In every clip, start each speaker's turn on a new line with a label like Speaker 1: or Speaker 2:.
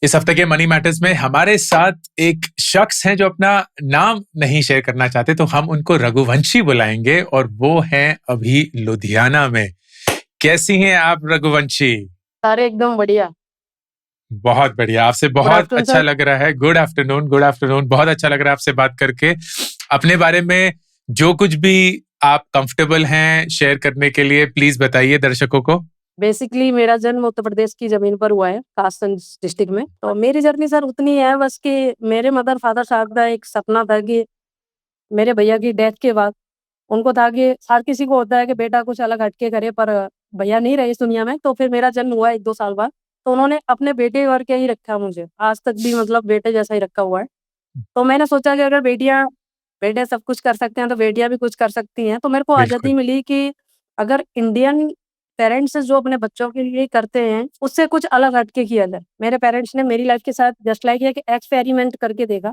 Speaker 1: इस हफ्ते के मनी मैटर्स में हमारे साथ एक शख्स हैं जो अपना नाम नहीं शेयर करना चाहते, तो हम उनको रघुवंशी बुलाएंगे और वो हैं अभी लुधियाना में। कैसी हैं आप रघुवंशी?
Speaker 2: सारे एकदम बढ़िया।
Speaker 1: बहुत बढ़िया, आपसे
Speaker 2: गुड
Speaker 1: बहुत
Speaker 2: आफ्टरनून
Speaker 1: अच्छा
Speaker 2: सर।
Speaker 1: लग रहा है। Good afternoon, good afternoon. बहुत अच्छा लग रहा है आपसे बात करके। अपने बारे में जो कुछ भी आप कंफर्टेबल हैं शेयर करने के लिए प्लीज बताइए दर्शकों को।
Speaker 2: बेसिकली मेरा जन्म उत्तर प्रदेश की जमीन पर हुआ है, कासगंज डिस्ट्रिक्ट में। तो मेरी जर्नी सर उतनी है बस कि मेरे मदर फादर साहब का एक सपना था कि मेरे भैया की डेथ के बाद उनको था कि हर किसी को होता है कि बेटा कुछ अलग हटके करे, पर भैया नहीं रहे इस दुनिया में। तो फिर मेरा जन्म हुआ 1-2 साल बाद, तो उन्होंने अपने बेटे और के ही रखा मुझे, आज तक भी मतलब बेटे जैसा ही रखा हुआ है। तो मैंने सोचा कि अगर बेटे सब कुछ कर सकते हैं तो बेटियां भी कुछ कर सकती हैं। तो मेरे को आज़ादी
Speaker 1: बिल्कुल।
Speaker 2: मिली कि अगर इंडियन पेरेंट्स जो अपने बच्चों के लिए करते हैं उससे कुछ अलग हटके किया जाए। मेरे पेरेंट्स ने मेरी लाइफ के साथ जस्ट लाइक एक एक्सपेरिमेंट करके देखा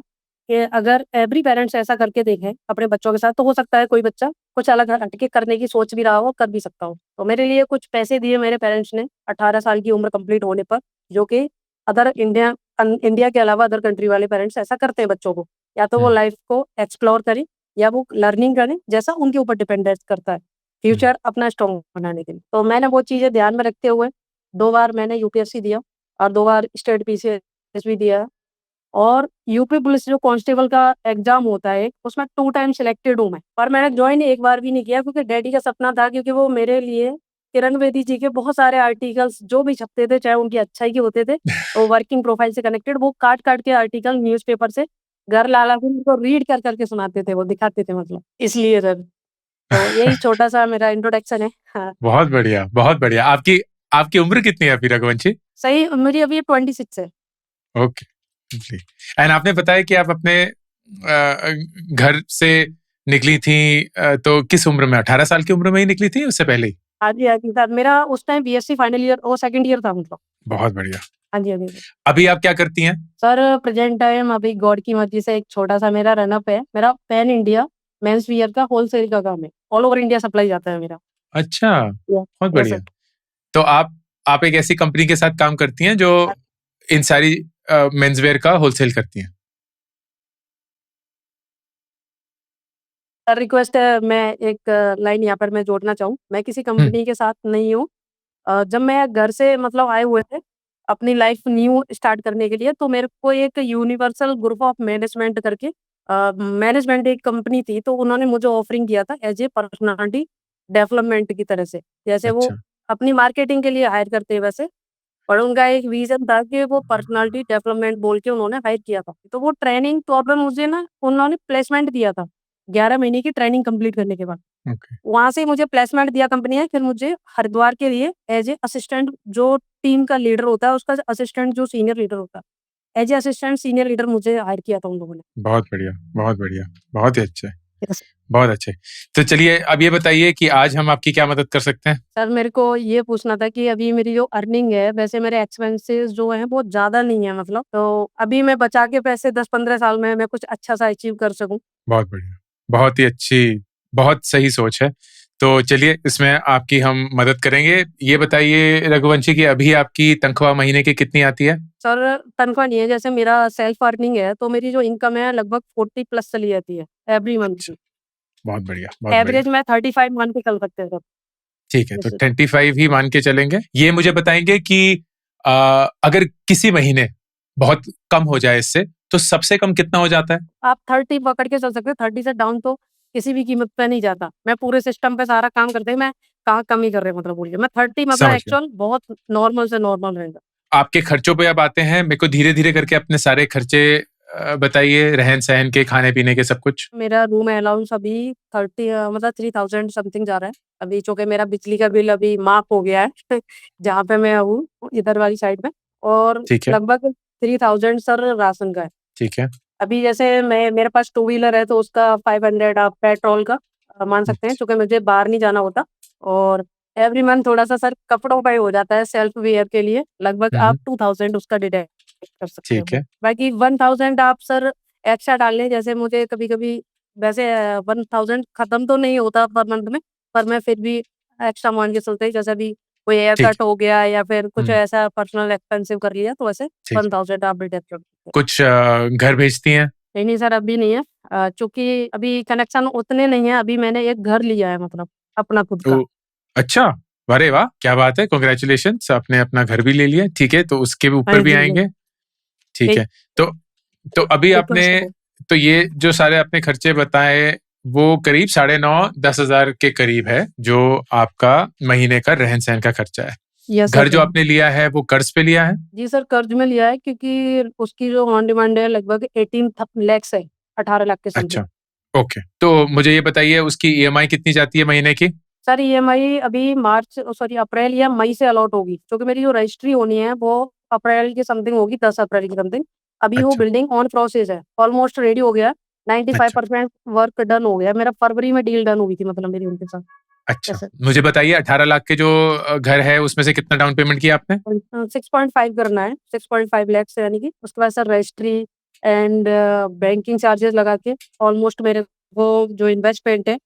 Speaker 2: कि अगर एवरी पेरेंट्स ऐसा करके देखें अपने बच्चों के साथ, तो हो सकता है कोई बच्चा कुछ अलग हटके करने की सोच भी रहा हो, कर भी सकता हो। तो मेरे लिए कुछ पैसे दिए मेरे पेरेंट्स ने 18 साल की उम्र कंप्लीट होने पर, जो कि अदर इंडिया के अलावा अदर कंट्री वाले पेरेंट्स ऐसा करते हैं बच्चों को। या तो वो लाइफ को एक्सप्लोर करें या वो लर्निंग करें, जैसा उनके ऊपर डिपेंडेंट करता है फ्यूचर अपना स्ट्रॉन्ग बनाने के लिए। तो मैंने वो चीज़ें ध्यान में रखते हुए 2 बार मैंने यूपीएससी दिया और 2 बार स्टेट पीसीएस भी दिया। और यूपी पुलिस जो कांस्टेबल का एग्जाम होता है उसमें 2 टाइम सिलेक्टेड हूँ मैं, पर मैंने ज्वाइन एक बार भी नहीं किया क्योंकि डैडी का सपना था, क्योंकि वो मेरे लिए किरण बेदी जी के बहुत सारे आर्टिकल्स जो भी छपते थे, चाहे उनकी अच्छाई के होते थे और वर्किंग प्रोफाइल से कनेक्टेड, वो काट-काट के आर्टिकल न्यूज़पेपर से घर ला-ला के उनको रीड कर के सुनाते थे, वो दिखाते थे मतलब, इसलिए सर। तो यही छोटा-सा मेरा इंट्रोडक्शन है। हाँ,
Speaker 1: बहुत बढ़िया, बहुत बढ़िया। आपकी आपकी उम्र कितनी है अभी रघुवंशी?
Speaker 2: सही मेरी अभी 26 है।
Speaker 1: Okay ji. एंड आपने बताया कि आप अपने घर से निकली थी, तो किस उम्र में? 18 साल की उम्र में ही निकली थी, उससे पहले ही?
Speaker 2: हाँ जी, हाँ जी सर। मेरा उस टाइम बीएससी फाइनल ईयर और सेकंड ईयर था मतलब।
Speaker 1: बहुत बढ़िया।
Speaker 2: हाँ जी, हाँ जी।
Speaker 1: अभी आप क्या करती हैं?
Speaker 2: सर प्रेजेंट टाइम अभी गॉड की मर्ज़ी से एक छोटा-सा मेरा रनअप है। मेरा पैन इंडिया मेंस वियर का होलसेल का काम है। ऑल ओवर इंडिया सप्लाई जाता है मेरा।
Speaker 1: अच्छा,
Speaker 2: या
Speaker 1: बहुत
Speaker 2: यस सर।
Speaker 1: बढ़िया। तो आप एक ऐसी कंपनी के साथ काम करती हैं जो इन सारी मेंसवेयर का होलसेल करती हैं?
Speaker 2: सर रिक्वेस्ट है, मैं एक लाइन यहाँ पर मैं जोड़ना चाहूँ। मैं किसी
Speaker 1: हुँ,
Speaker 2: कंपनी के साथ नहीं हूँ। जब मैं घर से मतलब आए हुए थे, अपनी लाइफ न्यू स्टार्ट करने के लिए, तो मेरे को एक यूनिवर्सल ग्रुप ऑफ मैनेजमेंट करके मैनेजमेंट एक कंपनी थी, तो उन्होंने मुझे ऑफरिंग किया था एज़ ए पर्सनैलिटी डेवलपमेंट की तरह से। जैसे वो
Speaker 1: अच्छा।
Speaker 2: अपनी मार्केटिंग के लिए हायर करते हैं वैसे, और उनका एक विज़न था कि वो पर्सनैलिटी डेवलपमेंट बोल के उन्होंने हायर किया था। तो वो ट्रेनिंग तौर पे मुझे ना उन्होंने प्लेसमेंट दिया था, 11 महीने की ट्रेनिंग कंप्लीट करने के बाद।
Speaker 1: ओके।
Speaker 2: वहाँ से मुझे प्लेसमेंट दिया कंपनी ने, फिर मुझे हरिद्वार के लिए एज़ ए असिस्टेंट, जो टीम का लीडर होता है उसका असिस्टेंट जो सीनियर लीडर होता है, as a assistant senior leader मुझे हायर किया था उन लोगों ने।
Speaker 1: बहुत बढ़िया, बहुत बढ़िया। बहुत ही अच्छे,
Speaker 2: यस।
Speaker 1: बहुत अच्छे। तो चलिए अब ये बताइए कि आज हम आपकी क्या मदद कर सकते हैं?
Speaker 2: सर मेरे को ये पूछना था कि अभी मेरी जो अर्निंग है, वैसे मेरे एक्सपेंसेस जो हैं बहुत ज़्यादा नहीं है मतलब, तो अभी मैं बचा के पैसे 10-15 साल में मैं कुछ अच्छा-सा अचीव कर सकूँ।
Speaker 1: बहुत बढ़िया, बहुत ही अच्छी, बहुत सही सोच है। तो चलिए इसमें आपकी हम मदद करेंगे। ये बताइए रघुवंशी कि अभी आपकी तनख्वाह महीने की कितनी आती है?
Speaker 2: सर तनख्वाह नहीं है, जैसे मेरा सेल्फ अर्निंग है, तो मेरी जो इनकम है लगभग 40 प्लस चली जाती है एवरी मंथ
Speaker 1: अच्छा,
Speaker 2: की।
Speaker 1: बहुत बढ़िया, बहुत बढ़िया।
Speaker 2: एवरेज में 35 मान के चल सकते हैं सर।
Speaker 1: ठीक है, तो
Speaker 2: यस सर।
Speaker 1: 25 ही मान के चलेंगे। ये मुझे बताएँगे कि अ, अगर किसी महीने बहुत कम हो जाए इससे, तो सबसे कम कितना हो जाता है?
Speaker 2: आप 30 पकड़ के चल सकते हो, 30 से डाउन तो किसी भी कीमत पे नहीं जाता। मैं पूरे सिस्टम पे सारा काम करते हुए मैं कहाँ कमी कर रहे हैं मतलब बोलिए। मैं 30 मतलब
Speaker 1: समझ गया।
Speaker 2: एक्चुअल बहुत नॉर्मल से नॉर्मल रहेगा।
Speaker 1: आपके खर्चों पे अब आते हैं। मेरे को धीरे-धीरे करके अपने सारे खर्चे बताइए, रहन-सहन के, खाने-पीने के, सब कुछ?
Speaker 2: मेरा रूम अलाउंस अभी 30 मतलब 3000 समथिंग जा रहा है। अभी चूँकि मेरा बिजली का बिल अभी माफ़ हो गया है जहाँ पे मैं हूँ, इधर वाली साइड में, और
Speaker 1: ठीक है,
Speaker 2: लगभग 3000 सर राशन का है।
Speaker 1: ठीक है।
Speaker 2: अभी जैसे मेरे पास टू व्हीलर है, तो उसका 500 आप पेट्रोल का मान सकते हैं, चूँकि मुझे बाहर नहीं जाना होता। और एवरी मंथ थोड़ा-सा सर कपड़ों का ही हो जाता है सेल्फ वियर के लिए, लगभग
Speaker 1: हुँ,
Speaker 2: आप
Speaker 1: हुँ।
Speaker 2: 2000 उसका डिडक्ट कर सकते
Speaker 1: ठीक
Speaker 2: हो।
Speaker 1: है,
Speaker 2: बाकी 1000 आप सर एक्स्ट्रा डाल लें, जैसे मुझे कभी-कभी वैसे 1000 खत्म तो नहीं होता पर मंथ में, पर मैं फिर भी एक्स्ट्रा मान के चलते हैं, जैसे अभी कोई हेयर
Speaker 1: ठीक
Speaker 2: कट हो गया या फिर कुछ
Speaker 1: हम्म,
Speaker 2: ऐसा पर्सनल एक्सपेंसिव कर लिया तो वैसे
Speaker 1: ठीक
Speaker 2: 1000 आप डिडक्ट कर सकते हैं।
Speaker 1: कुछ घर भेजती हैं?
Speaker 2: नहीं सर अभी नहीं है, चूंकि अभी कनेक्शन उतने नहीं है, अभी मैंने एक घर लिया है मतलब अपना खुद का।
Speaker 1: तो अच्छा, अरे वाह, क्या बात है, कॉन्ग्रेचुलेशंस, आपने अपना घर भी ले लिया। ठीक है, तो उसके भी
Speaker 2: हाँ
Speaker 1: ऊपर भी
Speaker 2: जी जी।
Speaker 1: आएंगे। ठीक
Speaker 2: ठीक।
Speaker 1: है। तो अभी आपने,
Speaker 2: रिक्वेस्ट है।
Speaker 1: तो ये जो सारे आपने खर्चे बताए वो करीब 9,500-10,000 के करीब है, जो आपका महीने का रहन सहन का खर्चा है।
Speaker 2: यस
Speaker 1: घर
Speaker 2: सर।
Speaker 1: जो आपने लिया है वो कर्ज पे लिया है?
Speaker 2: जी सर, कर्ज में लिया है क्योंकि उसकी जो ऑन डिमांड है लगभग 18 लैक्स है, 18 लाख के समथिंग।
Speaker 1: अच्छा, ओके। तो मुझे ये बताइए उसकी ईएमआई कितनी जाती है महीने की?
Speaker 2: सर ईएमआई अभी अप्रैल या मई से अलॉट होगी, क्योंकि मेरी जो रजिस्ट्री होनी है वो अप्रैल के समथिंग होगी, 10 अप्रैल के समथिंग। अभी वो
Speaker 1: अच्छा,
Speaker 2: बिल्डिंग ऑन प्रोसेस है, ऑलमोस्ट रेडी हो गया,
Speaker 1: अच्छा,
Speaker 2: 95% वर्क डन हो गया। मेरा फरवरी में डील डन हुई थी मतलब मेरी उनके साथ।
Speaker 1: अच्छा।
Speaker 2: Yes sir.
Speaker 1: मुझे बताइए 18 लाख के जो घर है उसमें से कितना डाउन पेमेंट किया आपने?
Speaker 2: 6.5 करना है, 6.5 लैक्स यानी कि उसके बाद sir registry and banking charges लगा के ऑलमोस्ट मेरे को जो इन्वेस्टमेंट है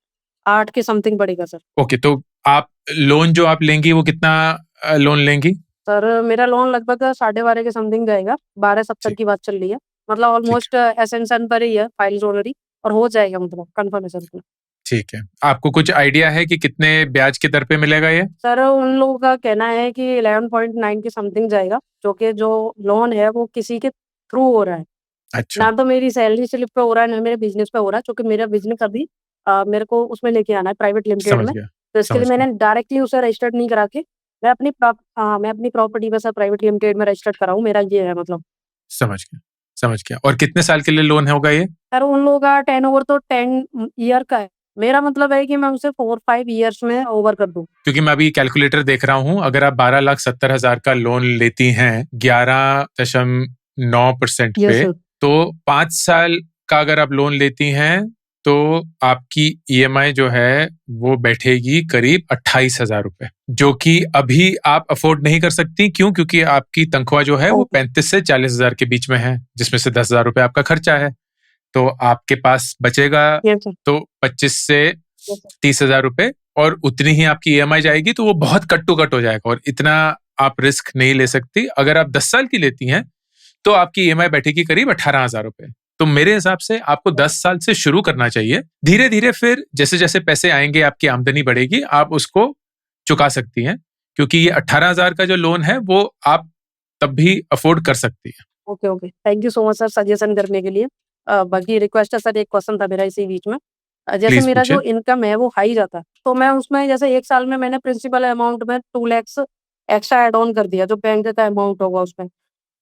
Speaker 2: 8 के समथिंग पड़ेगा सर।
Speaker 1: ओके, तो आप लोन जो आप लेंगी वो कितना लोन लेंगी?
Speaker 2: सर मेरा लोन लगभग 12.5 के समथिंग जाएगा, 1270
Speaker 1: ठीक,
Speaker 2: की बात चल रही है, मतलब
Speaker 1: ठीक,
Speaker 2: ऑलमोस्ट एसेंशन पर ही है फाइल्स ऑलरेडी, और हो जाएगा मतलब कन्फर्मेशन पे।
Speaker 1: ठीक है। आपको कुछ आइडिया है कि कितने ब्याज के दर पे मिलेगा ये?
Speaker 2: सर उन लोगों का कहना है कि 11.9 के समथिंग जाएगा, जो लोन है वो किसी के थ्रू हो रहा है,
Speaker 1: अच्छा,
Speaker 2: ना तो मेरी सैलरी स्लिप पे हो रहा है, ना मेरे बिज़नेस पे हो रहा है, क्योंकि मेरा बिज़नेस अभी मेरे को उसमें लेके आना है प्राइवेट लिमिटेड
Speaker 1: समझ
Speaker 2: में।
Speaker 1: गया,
Speaker 2: तो इसके लिए
Speaker 1: समझ गया,
Speaker 2: मैंने डायरेक्टली उसे रजिस्टर्ड नहीं करा के मैं अपनी प्रॉपर्टी बस प्राइवेट लिमिटेड में रजिस्टर्ड कराऊँ, मेरा ये है मतलब।
Speaker 1: समझ गया, समझ गया। और कितने साल के लिए लोन होगा ये?
Speaker 2: सर उन लोगों का टर्नओवर तो 10 ईयर का है। मेरा मतलब है कि मैं उसे 4-5 ईयर्स में ओवर कर दूँ।
Speaker 1: क्योंकि मैं अभी कैलकुलेटर देख रहा हूँ, अगर आप 12,70,000 का लोन लेती हैं 11.9%
Speaker 2: यस
Speaker 1: पे,
Speaker 2: सर।
Speaker 1: तो 5 साल का अगर आप लोन लेती हैं तो आपकी ईएमआई जो है वो बैठेगी करीब 28,000 रुपए, जो कि अभी आप अफोर्ड नहीं कर सकती। क्यों? क्योंकि आपकी तनख्वाह जो है वो
Speaker 2: ओके।
Speaker 1: 35 से 40,000 के बीच में है, जिसमें से 10,000 रुपए आपका खर्चा है। तो आपके पास बचेगा
Speaker 2: यस सर।
Speaker 1: तो 25 से
Speaker 2: यस सर।
Speaker 1: 30,000 रुपए, और उतनी ही आपकी ईएमआई जाएगी, तो वो बहुत कट टू कट हो जाएगा, और इतना आप रिस्क नहीं ले सकती। अगर आप 10 साल की लेती हैं तो आपकी ईएमआई बैठेगी करीब 18,000 रुपए। तो मेरे हिसाब से आपको 10 साल से शुरू करना चाहिए, धीरे धीरे फिर जैसे जैसे पैसे आएंगे, आपकी आमदनी बढ़ेगी, आप उसको चुका सकती हैं, क्योंकि ये 18,000 का जो लोन है वो आप तब भी अफोर्ड कर सकती हैं।
Speaker 2: Okay, okay. Thank you so much sir suggestion करने के लिए। बाकी रिक्वेस्ट है सर, एक क्वेश्चन था मेरा इसी बीच में। जैसे
Speaker 1: प्लीज
Speaker 2: मेरा
Speaker 1: पूछिए।
Speaker 2: जो इनकम है वो हाई जाता है, तो मैं उसमें जैसे 1 साल में मैंने प्रिंसिपल अमाउंट में 2 लैक्स एक्स्ट्रा ऐड ऑन कर दिया, जो बैंक का अमाउंट होगा उसमें।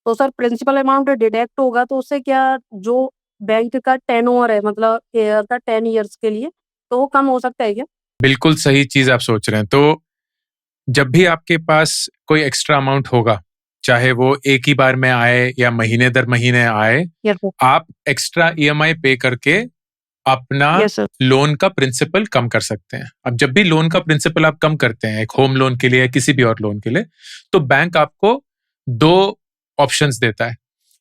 Speaker 2: तो सर प्रिंसिपल अमाउंट डिडक्ट होगा, तो उससे क्या जो बैंक का टर्नओवर है मतलब ईयर का 10 ईयर्स के लिए, तो वो कम हो सकता है क्या?
Speaker 1: बिल्कुल सही चीज आप सोच रहे हैं। तो जब भी आपके पास कोई एक्स्ट्रा अमाउंट होगा, चाहे वो एक ही बार में आए या महीने दर महीने आए,
Speaker 2: यस सर।
Speaker 1: आप एक्स्ट्रा ईएमआई पे करके अपना
Speaker 2: यस सर।
Speaker 1: लोन का प्रिंसिपल कम कर सकते हैं। अब जब भी लोन का प्रिंसिपल आप कम करते हैं, एक होम लोन के लिए या किसी भी और लोन के लिए, तो बैंक आपको दो ऑप्शंस देता है।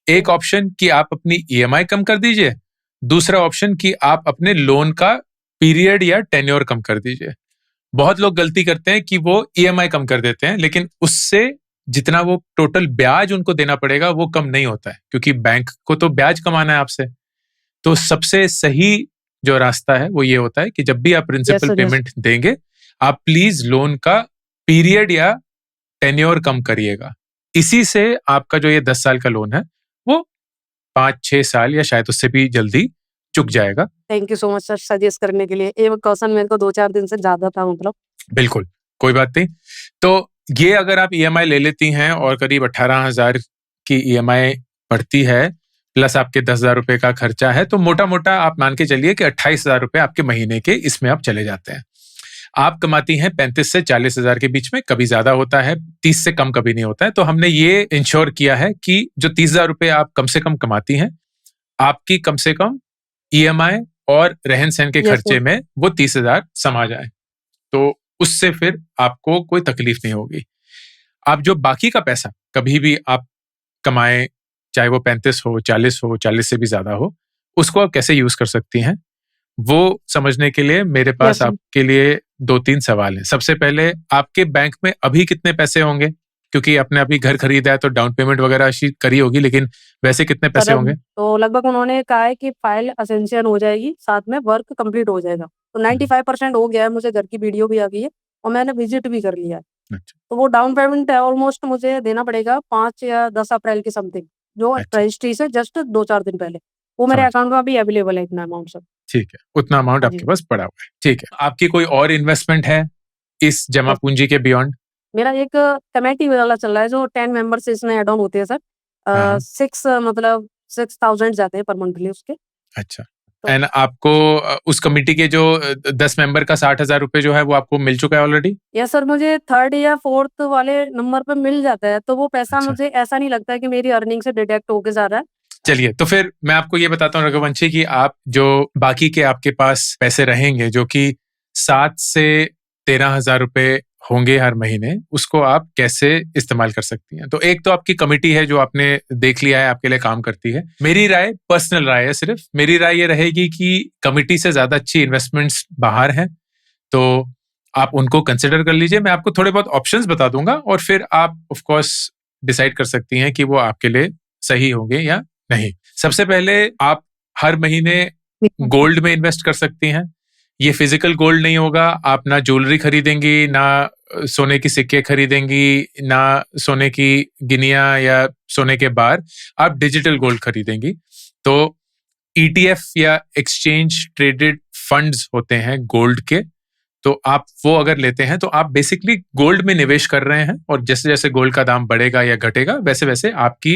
Speaker 1: एक ऑप्शन कि आप अपनी ईएमआई कम कर दीजिए, दूसरा ऑप्शन कि आप अपने लोन का पीरियड या टेन्योर कम कर दीजिए। बहुत लोग गलती करते हैं कि वो ईएमआई कम कर देते हैं, लेकिन उससे जितना वो टोटल ब्याज उनको देना पड़ेगा वो कम नहीं होता है, क्योंकि बैंक को तो ब्याज कमाना है आपसे। तो सबसे सही जो रास्ता है वो ये होता है कि जब भी आप
Speaker 2: yes
Speaker 1: principal
Speaker 2: sir. Yes.
Speaker 1: Payment देंगे, आप प्लीज लोन का पीरियड या टेन्योर कम करिएगा। इसी से आपका जो ये 10 साल का लोन है वो 5-6 साल या शायद उससे भी जल्दी चुक जाएगा।
Speaker 2: Thank you so much sir suggest करने के लिए। ये क्वेश्चन मेरे को 2-4 दिन से ज़्यादा था मतलब।
Speaker 1: बिल्कुल, कोई बात नहीं। तो ये अगर आप ईएमआई ले लेती हैं और करीब 18,000 की ईएमआई पड़ती है, प्लस आपके 10,000 रुपए का खर्चा है, तो मोटा मोटा आप मान के चलिए कि 28,000 रुपए आपके महीने के इसमें आप चले जाते हैं। आप कमाती हैं 35 से 40,000 के बीच में, कभी ज्यादा होता है, 30 से कम कभी नहीं होता है। तो हमने ये इंश्योर किया है कि जो 30,000 रुपए आप कम से कम कमाती हैं, आपकी कम से कम ईएमआई और रहन सहन के
Speaker 2: यस सर।
Speaker 1: खर्चे में वो 30,000 समा जाए, तो उससे फिर आपको कोई तकलीफ नहीं होगी। आप जो बाकी का पैसा कभी भी आप कमाएं, चाहे वो 35 हो, 40 हो, 40 से भी ज्यादा हो, उसको आप कैसे यूज कर सकती हैं, वो समझने के लिए मेरे पास
Speaker 2: यस सर।
Speaker 1: आपके लिए 2-3 सवाल हैं। सबसे पहले, आपके बैंक में अभी कितने पैसे होंगे? क्योंकि आपने अभी घर खरीदा है तो डाउन पेमेंट वगैरह करी होगी, लेकिन वैसे कितने पैसे
Speaker 2: सर
Speaker 1: होंगे?
Speaker 2: तो लगभग उन्होंने कहा है कि फाइल असेंशियल हो जाएगी, साथ में वर्क कंप्लीट हो जाएगा। तो 95% हो गया है, मुझे घर की वीडियो भी आ गई है और मैंने विजिट भी कर लिया है।
Speaker 1: अच्छा,
Speaker 2: तो वो डाउन पेमेंट है ऑलमोस्ट मुझे देना पड़ेगा 5 या 10 अप्रैल के समथिंग, जो
Speaker 1: अच्छा,
Speaker 2: रजिस्ट्री से जस्ट 2-4 दिन पहले। वो मेरे
Speaker 1: समझ
Speaker 2: अकाउंट में अभी अवेलेबल है इतना अमाउंट सर।
Speaker 1: ठीक है, उतना अमाउंट
Speaker 2: हाँ
Speaker 1: आपके
Speaker 2: जी।
Speaker 1: पास पड़ा हुआ है। ठीक है। आपकी कोई और इन्वेस्टमेंट है इस जमा
Speaker 2: यस,
Speaker 1: पूंजी के बियॉन्ड?
Speaker 2: मेरा एक कमेटी वाला चल रहा है जो 10 मेंबर्स इसमें ऐड ऑन होते हैं सर।
Speaker 1: हाँ, हाँ।
Speaker 2: 6 मतलब 6000 जाते हैं पर मंथली उसके।
Speaker 1: अच्छा।
Speaker 2: तो
Speaker 1: एंड आपको उस कमिटी के जो 10 मेंबर का 60,000 रुपए जो है वो आपको मिल चुका है ऑलरेडी?
Speaker 2: यस सर, मुझे 3rd या 4th वाले नंबर पे मिल जाता है, तो वो पैसा
Speaker 1: अच्छा।
Speaker 2: मुझे ऐसा नहीं लगता है कि मेरी अर्निंग से डिडक्ट होके जा रहा है।
Speaker 1: चलिए, तो फिर मैं आपको ये बताता हूँ रघुवंशी कि आप जो बाकी के आपके पास पैसे रहेंगे, जो कि 7 से 13,000 रुपए होंगे हर महीने, उसको आप कैसे इस्तेमाल कर सकती हैं। तो एक तो आपकी कमिटी है जो आपने देख लिया है, आपके लिए काम करती है। मेरी राय, पर्सनल राय है सिर्फ, मेरी राय ये रहेगी कि कमिटी से ज्यादा अच्छी इन्वेस्टमेंट्स बाहर हैं, तो आप उनको कंसिडर कर लीजिए। मैं आपको थोड़े बहुत ऑप्शंस बता दूंगा और फिर आप ऑफ कोर्स डिसाइड कर सकती हैं कि वो आपके लिए सही होंगे या नहीं। सबसे पहले, आप हर महीने गोल्ड में इन्वेस्ट कर सकती हैं। ये फिजिकल गोल्ड नहीं होगा, आप ना ज्वेलरी खरीदेंगी, ना सोने की सिक्के खरीदेंगी, ना सोने की गिनिया या सोने के बार, आप डिजिटल गोल्ड खरीदेंगी। तो ईटीएफ या एक्सचेंज ट्रेडेड फंड्स होते हैं गोल्ड के, तो आप वो अगर लेते हैं तो आप बेसिकली गोल्ड में निवेश कर रहे हैं, और जैसे जैसे गोल्ड का दाम बढ़ेगा या घटेगा वैसे वैसे आपकी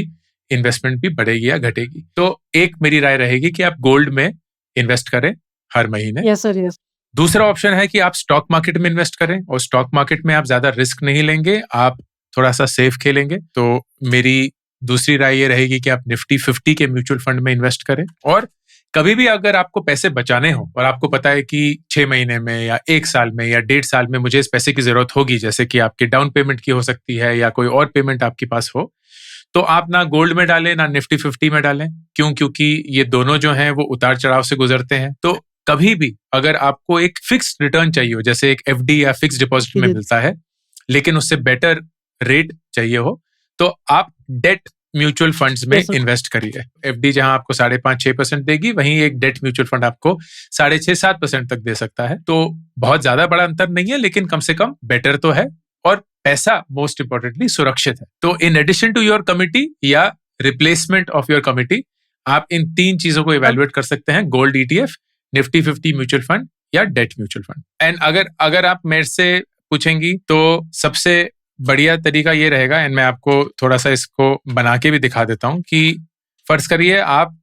Speaker 1: इन्वेस्टमेंट भी बढ़ेगी या घटेगी। तो एक मेरी राय रहेगी कि आप गोल्ड में इन्वेस्ट करें हर महीने।
Speaker 2: Yes sir, yes.
Speaker 1: दूसरा ऑप्शन है कि आप स्टॉक मार्केट में इन्वेस्ट करें, और स्टॉक मार्केट में आप ज्यादा रिस्क नहीं लेंगे, आप थोड़ा सा सेफ खेलेंगे। तो मेरी दूसरी राय ये रहेगी कि आप निफ्टी 50 के म्यूचुअल फंड में इन्वेस्ट करें। और कभी भी अगर आपको पैसे बचाने हो और आपको पता है कि 6 महीने में या 1 साल में या 1.5 साल में मुझे इस पैसे की जरूरत होगी, जैसे कि आपकी डाउन पेमेंट की हो सकती है या कोई और पेमेंट आपके पास हो, तो आप ना गोल्ड में डालें ना निफ्टी 50 में डालें। क्यों? क्योंकि ये दोनों जो हैं वो उतार चढ़ाव से गुजरते हैं। तो कभी भी अगर आपको एक फिक्स रिटर्न चाहिए हो, जैसे एक एफडी या फिक्स डिपॉजिट में
Speaker 2: जी।
Speaker 1: मिलता है, लेकिन उससे बेटर रेट चाहिए हो, तो आप डेट म्यूचुअल फंड्स में
Speaker 2: यस सर।
Speaker 1: इन्वेस्ट करिए। एफडी जहां आपको 5.5-6% देगी, वहीं एक डेट म्यूचुअल फंड आपको 6.5-7% तक दे सकता है। तो बहुत ज्यादा बड़ा अंतर नहीं है, लेकिन कम से कम बेटर तो है, और पैसा मोस्ट इंपॉर्टेंटली सुरक्षित है। तो in addition to your committee या रिप्लेसमेंट ऑफ योर कमिटी, आप इन 3 चीजों को
Speaker 2: सर
Speaker 1: इवेलुएट कर सकते हैं: gold ETF, Nifty 50 mutual fund या डेट म्यूचुअल फंड। एंड अगर अगर आप मेरे से पूछेंगी तो सबसे बढ़िया तरीका ये रहेगा, एंड मैं आपको थोड़ा सा इसको बना के भी दिखा देता हूं, कि फर्ज करिए आप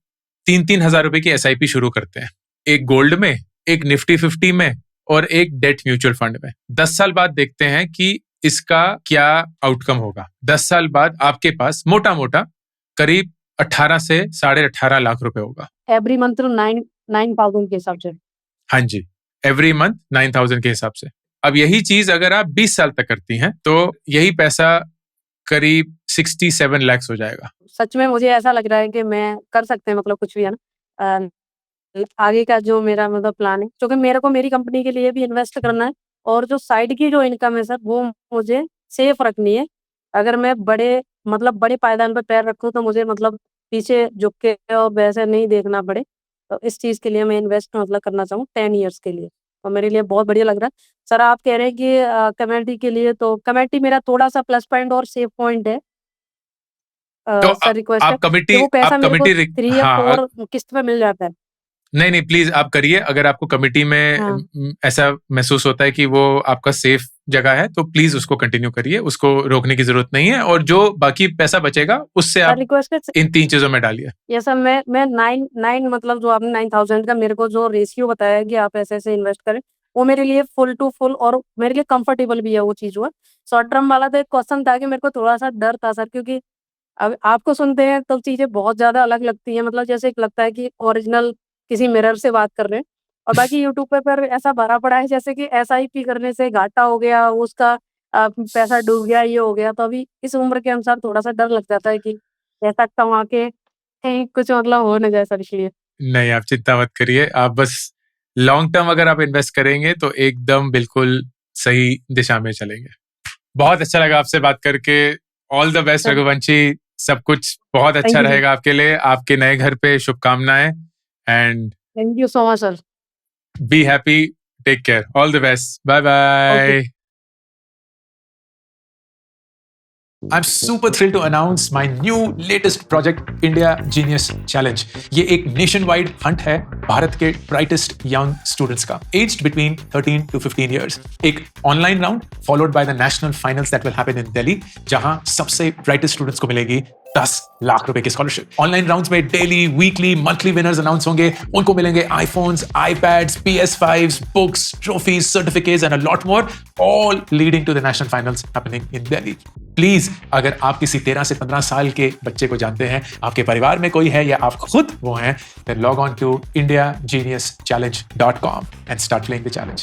Speaker 1: 3-3 हजार रुपए की एसआईपी शुरू करते हैं, एक गोल्ड में, एक निफ्टी 50 में और एक डेट म्यूचुअल फंड में। 10 साल बाद देखते हैं कि इसका क्या आउटकम होगा। 10 साल बाद आपके पास मोटा मोटा करीब 18 से 18.5 लाख रुपए होगा।
Speaker 2: एवरी मंथ 9,000 के हिसाब से।
Speaker 1: हाँ जी, एवरी मंथ 9,000 के हिसाब से। अब यही चीज अगर आप 20 साल तक करती हैं तो यही पैसा करीब 67 लाख हो जाएगा।
Speaker 2: सच में मुझे ऐसा लग रहा है कि मैं कर सकते हैं मतलब कुछ भी है ना। आगे का जो मेरा मतलब प्लान है, क्योंकि मेरे को मेरी कंपनी के लिए भी इन्वेस्ट करना है, और जो साइड की जो इनकम है सर वो मुझे सेफ रखनी है। अगर मैं बड़े पायदान पे पैर रखूँ तो मुझे मतलब पीछे झुक के और वैसे नहीं देखना पड़े। तो इस चीज़ के लिए मैं इन्वेस्ट मतलब करना चाहूँ 10 इयर्स के लिए, और मेरे लिए बहुत बढ़िया लग रहा है। सर आप कह रहे हैं कि कमेटी के लिए, तो कमेटी मेरा थोड़ा-सा प्लस पॉइंट और सेफ पॉइंट है।
Speaker 1: तो
Speaker 2: सर रिक्वेस्ट है
Speaker 1: आप
Speaker 2: कि
Speaker 1: कमिटी
Speaker 2: वो पैसा
Speaker 1: आप
Speaker 2: मेरे को
Speaker 1: कमिटी
Speaker 2: 3 या
Speaker 1: हाँ,
Speaker 2: 4 किस्त पे मिल जाता है।
Speaker 1: नहीं नहीं, प्लीज आप करिए। अगर आपको कमिटी में
Speaker 2: हाँ।
Speaker 1: ऐसा महसूस होता है कि वो आपका सेफ जगह है, तो प्लीज उसको कंटिन्यू करिए, उसको रोकने की जरूरत नहीं है। और जो बाकी पैसा बचेगा उससे
Speaker 2: सर
Speaker 1: आप
Speaker 2: रिक्वेस्ट है
Speaker 1: इन 3 चीजों में डालिए।
Speaker 2: ये सब मैं 9 मतलब जो आपने 9,000 का मेरे को जो रेशियो बताया है कि आप ऐसे-ऐसे इन्वेस्ट करें, वो मेरे लिए फुल टू फुल और मेरे लिए कंफर्टेबल भी है वो चीज़ वो। शॉर्ट टर्म वाला तो एक क्वेश्चन था कि मेरे को थोड़ा-सा डर था सर, क्योंकि अब आपको सुनते हैं तो चीज़ें बहुत ज़्यादा अलग लगती हैं, मतलब जैसे एक लगता है कि ओरिजिनल किसी मिरर से बात कर रहे हैं, और बाकी यूट्यूब पे पर ऐसा भरा पड़ा है जैसे कि एसआईपी करने से घाटा हो गया, उसका पैसा डूब गया, ये हो गया। तो अभी इस उम्र के अनुसार थोड़ा-सा डर लग जाता है कि पैसा कमा के कहीं कुछ मतलब हो ना जाए सर, इसलिए।
Speaker 1: नहीं, आप चिंता मत करिए। आप बस लॉन्ग टर्म अगर आप इन्वेस्ट करेंगे तो एकदम बिल्कुल सही दिशा में चलेंगे। बहुत अच्छा लगा आपसे बात करके। All the best
Speaker 2: sir
Speaker 1: Raghuvanshi, सब कुछ बहुत अच्छा
Speaker 2: थैंक यू सर,
Speaker 1: रहेगा आपके लिए। आपके नए घर पे शुभकामनाएं and
Speaker 2: thank you so much sir.
Speaker 1: Be happy, take care, all the best, bye
Speaker 2: okay.
Speaker 1: Bye. I'm super thrilled to announce my new latest project, India Genius Challenge. ये एक nationwide hunt है भारत के brightest young students का, aged between 13 to 15 years. एक online round followed by the national finals that will happen in Delhi, जहां सबसे brightest students को मिलेगी 10 लाख रुपए की स्कॉलरशिप। ऑनलाइन राउंड्स में daily, weekly, monthly winners announce होंगे। उनको मिलेंगे iPhones, iPads, PS5s, books, trophies, certificates and a lot more, all leading to the national finals happening in Delhi. Please, अगर आप किसी 13 से 15 साल के बच्चे को जानते हैं, आपके परिवार में कोई है या आप खुद वो हैं, then log on to indiageniuschallenge.com and start playing the challenge.